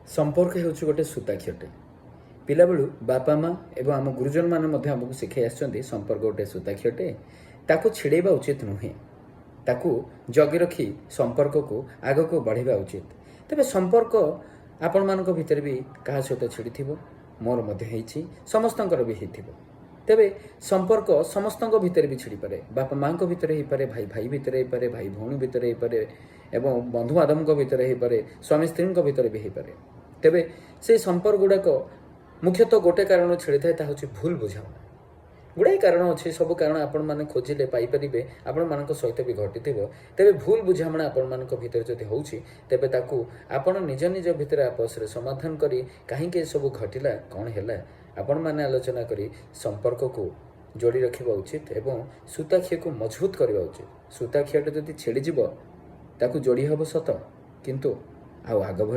संपर्क ହେଉଛି ଗୋଟେ ସୂତାଖିଅଟେ। ପିଲାବେଳୁ ବାପା ମା ଏବଂ ଆମ ଗୁରୁଜନମାନେ ମଧ୍ୟ ଆମକୁ ଶିଖାଇ ଆସିଛନ୍ତି ସମ୍ପର୍କ ଗୋଟେ ସୂତାଖିଅଟେ, ତାକୁ ଛିଡ଼େଇବା ଉଚିତ ନୁହେଁ। ତାକୁ ଜଗି ରଖି ସମ୍ପର୍କକୁ ଆଗକୁ ବଢ଼ାଇବା ଉଚିତ। ତେବେ ସମ୍ପର୍କ ଆପଣମାନଙ୍କ ଭିତରେ ବି କାହା ସହିତ ଛିଡ଼ିଥିବ, ମୋର ମଧ୍ୟ ହେଇଛି, ସମସ୍ତଙ୍କର ବି ହେଇଥିବ। ତେବେ ସମ୍ପର୍କ ସମସ୍ତଙ୍କ ଭିତରେ ବି ଛିଡ଼ିପାରେ। ବାପା ମାଆଙ୍କ ଭିତରେ ହେଇପାରେ, ଭାଇ ଭାଇ ଭିତରେ ହେଇପାରେ, ଭାଇ ଭଉଣୀ ଭିତରେ ହେଇପାରେ ଏବଂ ବନ୍ଧୁବାନ୍ଧବଙ୍କ ଭିତରେ ହେଇପାରେ, ସ୍ୱାମୀ ସ୍ତ୍ରୀଙ୍କ ଭିତରେ ବି ହେଇପାରେ। ତେବେ ସେହି ସମ୍ପର୍କ ଗୁଡ଼ାକ ମୁଖ୍ୟତଃ ଗୋଟେ କାରଣ ଛିଡ଼ିଥାଏ, ତାହା ହେଉଛି ଭୁଲ ବୁଝାମଣା। ଗୁଡ଼ାଏ କାରଣ ଅଛି, ସବୁ କାରଣ ଆପଣମାନେ ଖୋଜିଲେ ପାଇପାରିବେ, ଆପଣମାନଙ୍କ ସହିତ ବି ଘଟିଥିବ। ତେବେ ଭୁଲ ବୁଝାମଣା ଆପଣମାନଙ୍କ ଭିତରେ ଯଦି ହେଉଛି, ତେବେ ତାକୁ ଆପଣ ନିଜ ନିଜ ଭିତରେ ଆପସରେ ସମାଧାନ କରି କାହିଁକି ଏସବୁ ଘଟିଲା, କ'ଣ ହେଲା, ଆପଣମାନେ ଆଲୋଚନା କରି ସମ୍ପର୍କକୁ ଯୋଡ଼ି ରଖିବା ଉଚିତ ଏବଂ ସୂତାଖିଅକୁ ମଜବୁତ କରିବା ଉଚିତ। ସୂତାଖିଅଟା ଯଦି ଛିଡ଼ିଯିବ, ତାକୁ ଯୋଡ଼ି ହେବ ସତ, କିନ୍ତୁ ଆଉ ଆଗ ଭଳି